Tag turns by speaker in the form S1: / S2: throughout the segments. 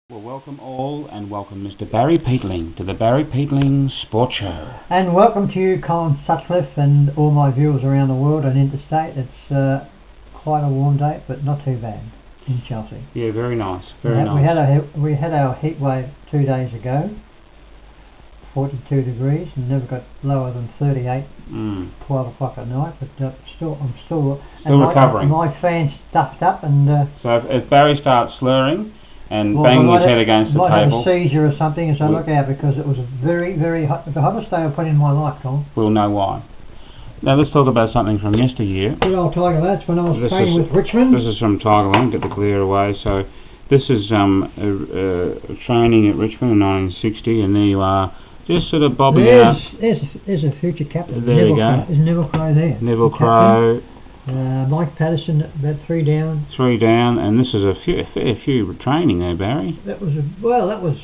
S1: Well, welcome all, and welcome Mr. Barry Peatling to the Barry Peatling Sport Show.
S2: And welcome to you, Colin Sutcliffe, and all my viewers around the world and interstate. It's quite a warm day, but not too bad in Chelsea.
S1: Yeah, very nice, very nice.
S2: We had our heat wave 2 days ago, 42 degrees, and never got lower than 38, 12 o'clock at night. But I'm still
S1: recovering.
S2: My fan's stuffed up, and
S1: so if Barry starts slurring and banging his head against the table,
S2: have a seizure or something, so look out, because it was very, very hot. The hottest day I've put in my life, Colin.
S1: We'll know why. Now let's talk about something from yesteryear.
S2: Good old Tiger lads, when I was training with Richmond.
S1: This is from Tigerland. Get the glare away. So this is training at Richmond in 1960, and there you are, just sort of bobbing out.
S2: There's a future captain.
S1: There you go.
S2: There's Neville Crowe there.
S1: Neville Crowe.
S2: Mike Patterson, about 3 down.
S1: 3 down, and this is a fair few training there, Barry.
S2: That was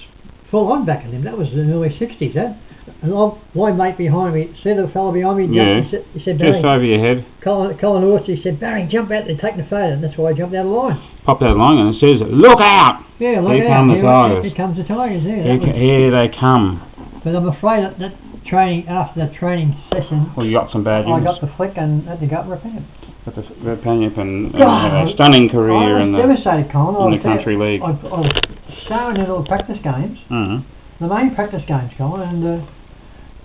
S2: full on back at him. That was in the early 60s, that. And my mate behind me, see the fellow behind me?
S1: Yeah.
S2: He said, Barry,
S1: just over your head.
S2: Colin Orts, he said, Barry, jump out there, take the photo. And that's why I jumped out of the line.
S1: Popped out of the line and it says, look out!
S2: Yeah, look
S1: Here
S2: out.
S1: Come the Tigers.
S2: Here comes the Tigers, yeah.
S1: Here they come.
S2: But I'm afraid that training, after that training session,
S1: well, you got some bad news.
S2: I got the flick and had to go up and repent.
S1: Got the Panyip and had a stunning career in the country league.
S2: I was showing the little practice games, the main practice games, Colin,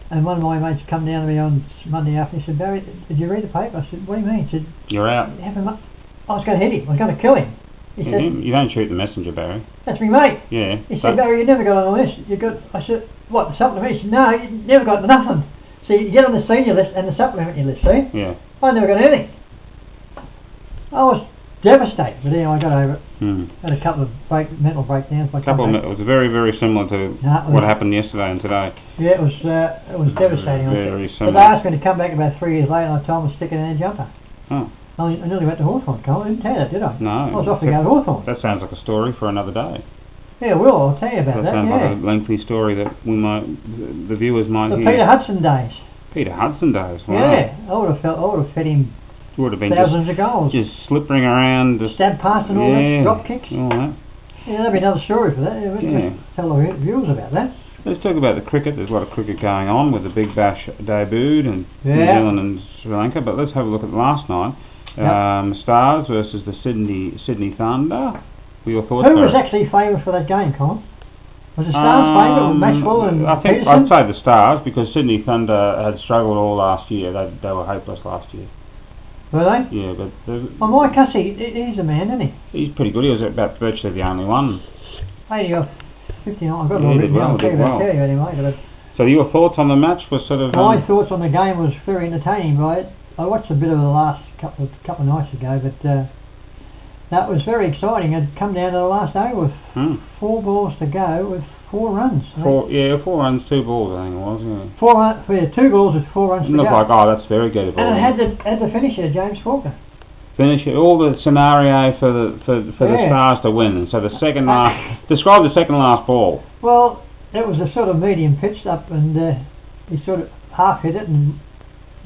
S2: and one of my mates come down to me on Monday afternoon. He said, Barry, did you read the paper? I said, what do you mean? He said,
S1: you're out.
S2: I was going to hit him. I was going to kill him. He said,
S1: you don't shoot the messenger, Barry.
S2: That's me, mate.
S1: Yeah.
S2: He said, Barry, you never got on the list. I said, what, the supplement? He said, no, you never got nothing. See, you get on the senior list and the supplementary list, see?
S1: Yeah.
S2: I never got anything. I was devastated, but anyway, I got over it. Had a couple of mental breakdowns. It
S1: was very, very similar to what happened yesterday and today.
S2: Yeah, it was devastating.
S1: Very similar.
S2: But they asked me to come back about 3 years later, and I told them to stick it in a jumper.
S1: Oh.
S2: I nearly went to Hawthorn, Colin. I didn't tell you that, did I?
S1: No.
S2: I was off to go to Hawthorn.
S1: That sounds like a story for another day.
S2: Yeah, I'll tell you about that.
S1: That sounds like a lengthy story that the viewers might hear.
S2: The Peter Hudson days.
S1: Peter Hudson days, wow.
S2: Yeah, I would have fed him thousands of goals.
S1: Just slipping around.
S2: Stab past and all that, drop kicks.
S1: All that.
S2: Yeah, that'd be another story for that. Tell the viewers about that.
S1: Let's talk about the cricket. There's a lot of cricket going on with the Big Bash debuted and New Zealand and Sri Lanka. But let's have a look at last night. Stars versus the Sydney Thunder. What are your thoughts?
S2: Who was actually famous for that game, Colin? Was the Stars favourite with Maxwell and
S1: I think
S2: Peterson?
S1: I'd say the Stars, because Sydney Thunder had struggled all last year. They were hopeless last year.
S2: Were they?
S1: Yeah, but...
S2: Well, Mike Hussey, he's a man, isn't he?
S1: He's pretty good. He was about virtually the only one.
S2: 80 or 59. I've got it all written down. I'll tell you anyway.
S1: So your thoughts on the match were sort of...
S2: My thoughts on the game was very entertaining, right? I watched a bit of the last couple of nights ago, but that was very exciting. It come down to the last over with 4 balls to go with 4 runs.
S1: 4 runs, 2 balls, I think it was. Yeah.
S2: 2 balls with 4 runs to go.
S1: Looked like, that's very good.
S2: And it had the finisher, James Faulkner.
S1: Finish it, all the scenario for the Stars to win. So the second last, describe the second last ball.
S2: Well, it was a sort of medium pitch up, and he sort of half hit it and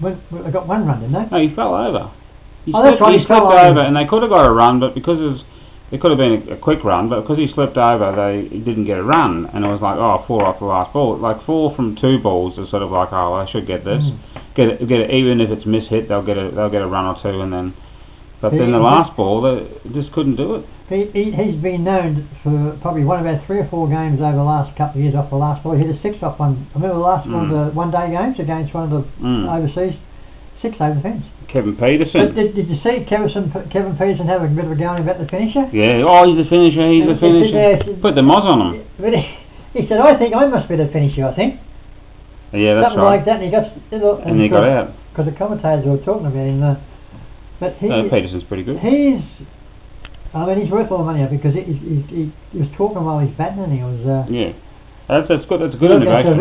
S2: they got 1 run, didn't they?
S1: No, he fell over. He
S2: slipped
S1: over, and they could have got a run, but because it could have been a quick run, but because he slipped over, they didn't get a run, and it was like, 4 off the last ball. Like 4 from 2 balls is sort of like, I should get this, get it. Even if it's mishit, they'll get a run or 2, and then. But then the last ball, they just couldn't do it.
S2: He's been known for probably won about 3 or 4 games over the last couple of years off the last ball. He hit a 6 off one. I remember the last one of the one-day games against one of the overseas, 6 over the fence.
S1: Kevin Peterson.
S2: Did you see Kevin Peterson have a bit of a going about the finisher?
S1: Yeah, he's the finisher, Put the moz on him.
S2: But he said, I think I must be the finisher, I think.
S1: Yeah, that's
S2: something
S1: right.
S2: like that, and he got out. Because the commentators were talking about him. But
S1: Peterson's pretty good.
S2: He's worth all the money because he was talking while he's batting, and he was...
S1: yeah. That's good. That's a good innovation.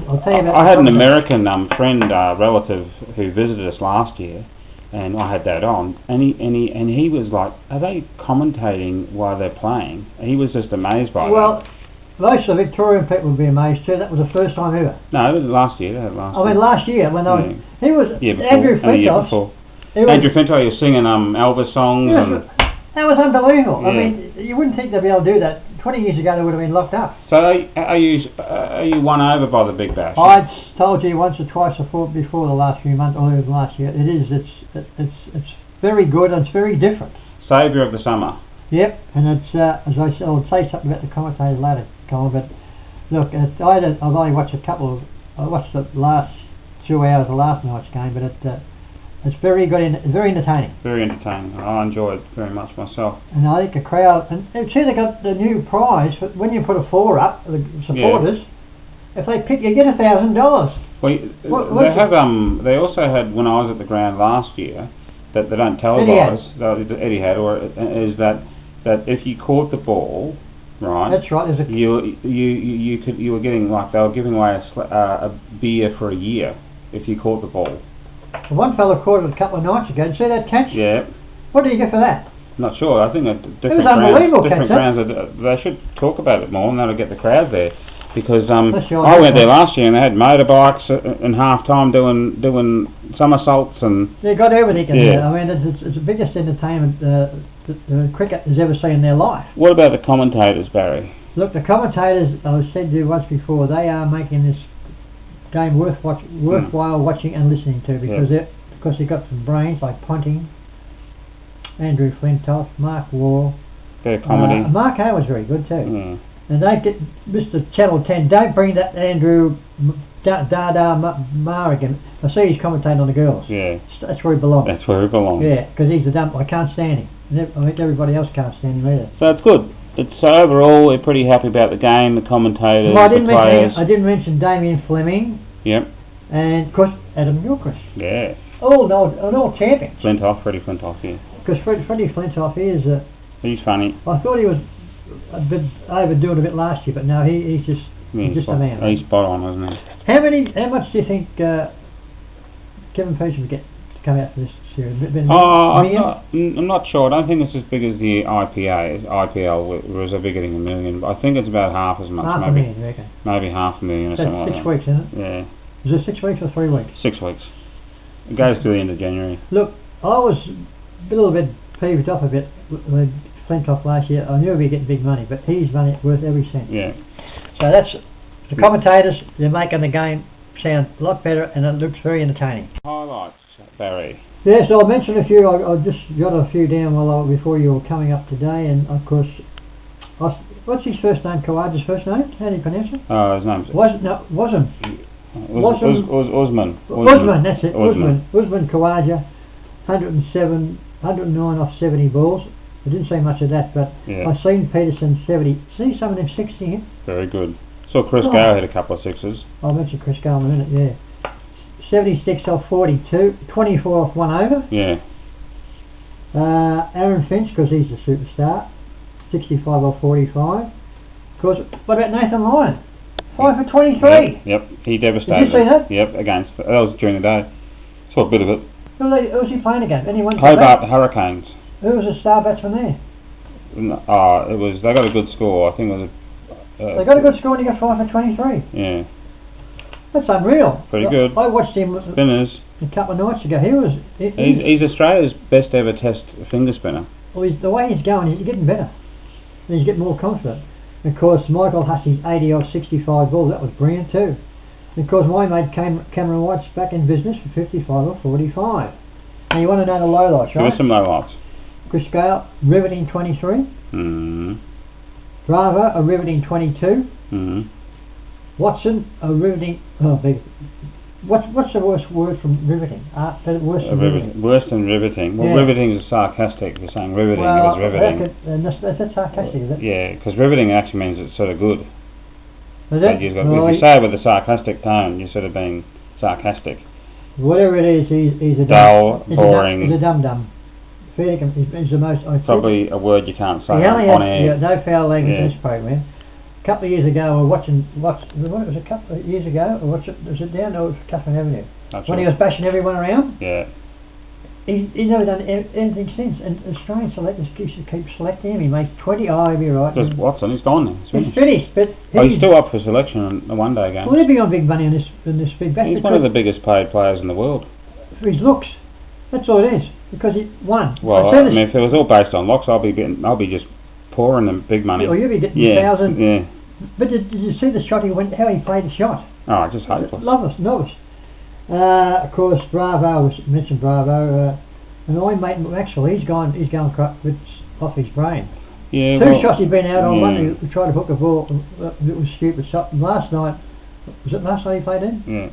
S2: I'll tell you about.
S1: I had an American friend, relative, who visited us last year, and I had that on, and he was like, "Are they commentating while they're playing?" And he was just amazed by that.
S2: Well, most of the Victorian people would be amazed too. That was the first time ever.
S1: No, it was last year.
S2: Last year when he was Andrew Flintoff.
S1: Andrew Flintoff, he was singing Elvis songs.
S2: That was unbelievable.
S1: Yeah.
S2: I mean, you wouldn't think they'd be able to do that 20 years ago they would have been locked up.
S1: So are you won over by the Big Bash?
S2: I told you once or twice before the last few months, or the last year. It's very good and it's very different.
S1: Saviour of the summer.
S2: Yep, and it's as I said, I'll say something about the commentators later, Colin. But look, I've only watched I watched the last 2 hours of last night's game, but it's very good, very entertaining.
S1: Very entertaining. I enjoyed it very much myself.
S2: And I think the crowd, and see, they got the new prize for when you put a 4 up, the supporters. Yeah. If they pick, you get $1,000.
S1: Well, they also had, when I was at the ground last year, that they don't televise. Eddie had, or is that if you caught the ball, right?
S2: That's right.
S1: You were getting, like, they were giving away a beer for a year if you caught the ball.
S2: One fella caught it a couple of nights ago. Did you see that catch?
S1: Yeah.
S2: What did you get for that?
S1: Not sure. I think different grounds, they should talk about it more, and that'll get the crowd there. Because I went there last year and they had motorbikes in half time doing somersaults and
S2: they got everything in there. I mean, it's the biggest entertainment the cricket has ever seen in their life.
S1: What about the commentators, Barry?
S2: Look, the commentators, I said to you once before, they are making this game worthwhile watching and listening to, because they've got some brains like Ponting, Andrew Flintoff, Mark Waugh.
S1: Their comedy.
S2: Mark Hay was very good too.
S1: Yeah.
S2: And they get Mr. Channel 10. Don't bring that Andrew Dada Marigan. I see he's commentating on the girls.
S1: Yeah.
S2: That's where he belongs.
S1: That's where he belongs.
S2: Yeah, because he's a dump. I can't stand him. I think everybody else can't stand him either.
S1: So it's good. So overall, we're pretty happy about the game, the commentators,
S2: well,
S1: the players.
S2: I didn't mention Damien Fleming.
S1: Yep.
S2: And of course Adam Gilchrist.
S1: Yeah.
S2: All champions.
S1: Freddie Flintoff, yeah.
S2: Because Freddie Flintoff is
S1: he's funny.
S2: I thought he was a bit overdoing a bit last year, but no, he's just a man.
S1: He's spot on, isn't he?
S2: How much do you think Kevin Peach would get to come out for this series?
S1: I'm not sure. I don't think it's as big as the IPL was bigger than $1 million. But I think it's about half as much.
S2: Half a million, you reckon?
S1: Maybe $500,000 or something like that.
S2: 6 weeks, isn't it?
S1: Yeah.
S2: Is it 6 weeks or 3 weeks?
S1: 6 weeks. It goes to the end of January.
S2: Look, I was a little bit peeved off a bit with Flintoff last year. I knew he'd be getting big money, but his money worth every cent.
S1: Yeah.
S2: So that's the commentators. They're making the game sound a lot better, and it looks very entertaining.
S1: Highlights, Barry.
S2: Yes, I'll mention a few. I just got a few down before you were coming up today, and of course, what's his first name? Kawaja's first name? How do you pronounce it?
S1: His name's
S2: Wasn't.
S1: Usman.
S2: That's it. Usman Khawaja, 109 off 70 balls. I didn't see much of that, but I've seen Peterson 70. See some of them 60 hit.
S1: Very good. Saw Chris Gale hit a couple of sixes.
S2: I'll mention Chris Gale in a minute, yeah. 76 off 42, 24 off 1 over.
S1: Yeah.
S2: Aaron Finch, because he's a superstar, 65 off 45. Of course, what about Nathan Lyon? 5 for 23.
S1: Yep, he devastated.
S2: Did you see that?
S1: Yep, that was during the day. Saw a bit of it.
S2: Who was he playing against? Anyone?
S1: Hobart Hurricanes.
S2: Who was the star batsman there?
S1: They got a good score. I think it was
S2: they got a good score and he got 5 for 23.
S1: Yeah.
S2: That's unreal.
S1: Pretty good.
S2: I watched him
S1: spinners
S2: a couple of nights ago.
S1: He's Australia's best ever Test finger spinner.
S2: Well, the way he's going, he's getting better. He's getting more confident. Of course, Michael Hussey's 80 off 65 balls. That was brilliant too. And of course, my mate Cameron White's back in business for 55 off 45. Now you want to know the lowlights, right?
S1: Give us some lowlights.
S2: Chris Gale, riveting 23. Bravo, a riveting 22. Watson, a riveting... What's the worst word from riveting? Worse than riveting.
S1: Worse than riveting. Well, riveting is sarcastic. You're saying riveting is riveting.
S2: That's sarcastic, is it?
S1: Yeah, because riveting actually means it's sort of good.
S2: Is it?
S1: If you say it with a sarcastic tone, you're sort of being sarcastic.
S2: Whatever it is, he's a
S1: dull, boring.
S2: He's a dum-dum. He's the most...
S1: Probably a word you can't say on air.
S2: No foul language in this program. A couple of years ago, was a couple of years ago, or was it down or Catherine Avenue? When he was bashing everyone around?
S1: Yeah.
S2: He's never done anything since, and Australian selectors keep selecting him. He makes 20. Oh, he'll be right.
S1: Because Watson, he's gone now.
S2: He's finished, but
S1: he's still up for selection in a one-day game.
S2: Well, he'll be on big money in this big bash.
S1: He's one of the biggest paid players in the world.
S2: For his looks, that's all it is. Because he won.
S1: Well, if it was all based on looks, I'll be just pouring them big money.
S2: Well, you'll be getting thousands.
S1: Yeah.
S2: But did you see the shot he went? How he played the shot?
S1: Oh, just hopeless.
S2: Novice. Of course, Bravo. Mentioned Bravo. And my mate Maxwell, he's gone off his brain.
S1: Yeah.
S2: Two shots he'd been out on. One he tried to hook a ball. It was stupid shot. Last night, was it last night he played in?
S1: Yeah.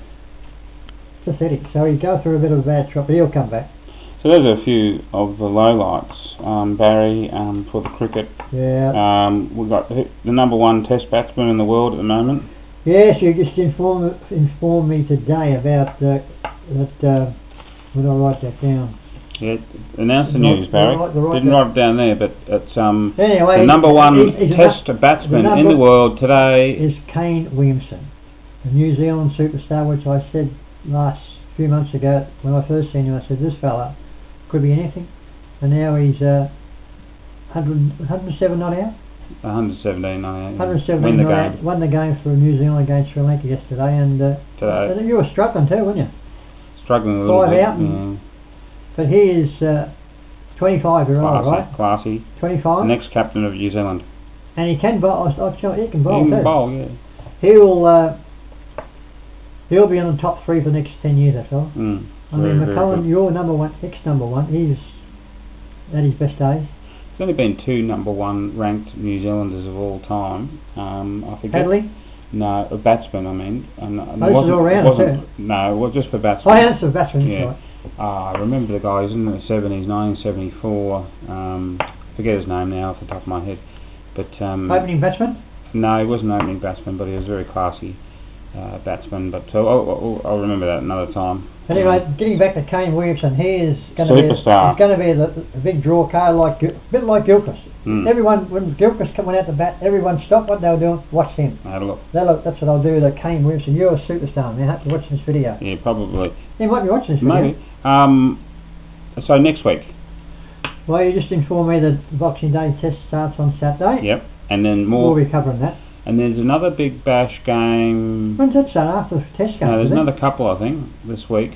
S2: Pathetic. So he'd go through a bit of a bad trot, but he'll come back.
S1: So those are a few of the lowlights, Barry, for the cricket.
S2: Yeah.
S1: We've got the number one Test batsman in the world at the moment.
S2: Yes, you just informed me today about that. When I write that down.
S1: Yeah, announce the news, Barry. Didn't write it down there, but it's
S2: anyway,
S1: the number one Test batsman in the world today
S2: is Kane Williamson, the New Zealand superstar, which I said few months ago when I first seen him. I said this fella could be anything, and now he's 107 not out.
S1: 117 not out.
S2: 117 not out. Won the game for New Zealand against Sri Lanka yesterday, and today you were struggling too, weren't you?
S1: Struggling a little bit.
S2: 5 out. But he is 25-year-old, right?
S1: Classy.
S2: 25.
S1: The next captain of New Zealand.
S2: And he can bowl. He can bowl
S1: too.
S2: He can
S1: bowl, yeah.
S2: He'll be on the top 3 for the next 10 years, I feel. I mean, McCullum, your number one, ex-number one, he's at his best days.
S1: There's only been 2 number 1 ranked New Zealanders of all time. I forget.
S2: Hadley?
S1: No, a batsman, I mean. And
S2: all round too?
S1: No, well, just for batsmen.
S2: Oh, yeah, for batsmen,
S1: yeah.
S2: Right.
S1: I remember the guy, he was in the 70s, 1974. Forget his name now off the top of my head. But
S2: opening batsman?
S1: No, he wasn't an opening batsman, but he was very classy batsman. But I'll remember that another time.
S2: Anyway, getting back to Kane Williamson, he is going to be a big draw card, a bit like Gilchrist. Everyone, when Gilchrist went out to bat, everyone stopped what they were doing, watched him.
S1: Have a look.
S2: That's what I'll do to Kane Williamson. You're a superstar, man. I have to watch this video.
S1: Yeah, probably.
S2: You might be watching this video.
S1: Maybe. So next week.
S2: Well, you just informed me that Boxing Day test starts on Saturday.
S1: Yep, and then more.
S2: We'll be covering that.
S1: And there's another big bash game.
S2: When's that start? After the test game?
S1: No, there's another couple, I think, this week,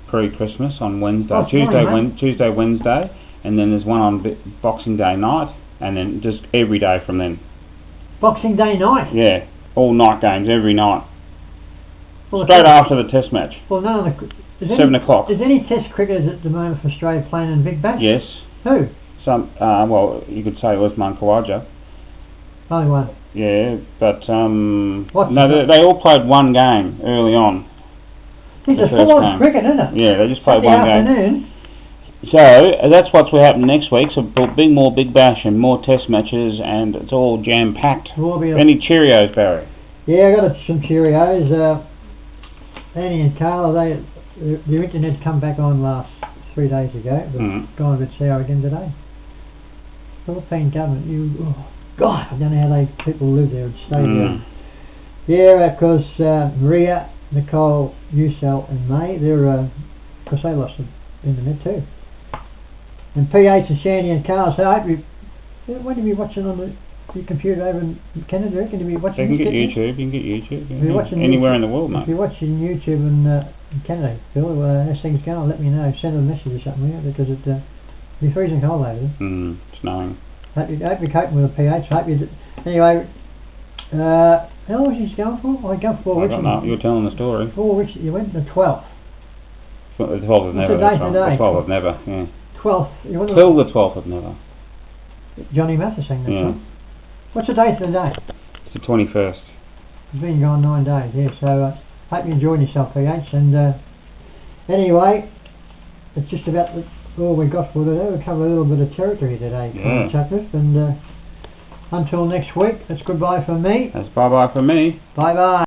S1: pre-Christmas on Wednesday,
S2: Oh,
S1: Tuesday, Wednesday, and then there's one on Boxing Day night, and then just every day from then.
S2: Boxing Day night?
S1: Yeah, all night games every night.
S2: Well,
S1: straight after the Test match.
S2: Well, none of the
S1: 7 o'clock.
S2: Is any Test cricketers at the moment for Australia playing in Big Bash?
S1: Yes.
S2: Who?
S1: Some. Well, you could say Usman Khawaja.
S2: Only one.
S1: Yeah, but they all played one game early on.
S2: It's a full-on cricket, isn't it?
S1: Yeah, they just played one
S2: game.
S1: So that's what's will happen next week. So more Big Bash and more Test matches, and it's all jam-packed. Any Cheerios, Barry?
S2: Yeah, I got some Cheerios. Annie and Carla, the internet come back on last 3 days ago, but gone a bit sour again today. Philippine government, God, I don't know how people live there and stay there. Yeah, because Maria, Nicole, Ucel and May, because they lost the internet too. And PH and Shandy and Carl, so I hope when you be watching on your computer over in Canada, can you be watching?
S1: You can get YouTube. Anywhere in the world, mate.
S2: If you're watching YouTube in Canada, Phil, as things go, let me know. Send a message or something, because it'll be freezing cold over there.
S1: Snowing.
S2: Hope you're coping with a pH. Anyway, how long was you going for? I go for 4 weeks.
S1: I don't know. You're telling the story.
S2: 4 weeks. You went to the 12th.
S1: The 12th of never. The 12th of never. Yeah.
S2: 12th.
S1: Till the 12th of never.
S2: Johnny Mathis sang that song. What's the date of the day?
S1: It's the 21st.
S2: It's been gone 9 days. Yeah. So hope you enjoyed yourself, PH. And anyway, it's just about all we got for today. We'll cover a little bit of territory today, Chuckers. And until next week, it's goodbye from me.
S1: That's bye-bye from me.
S2: Bye-bye.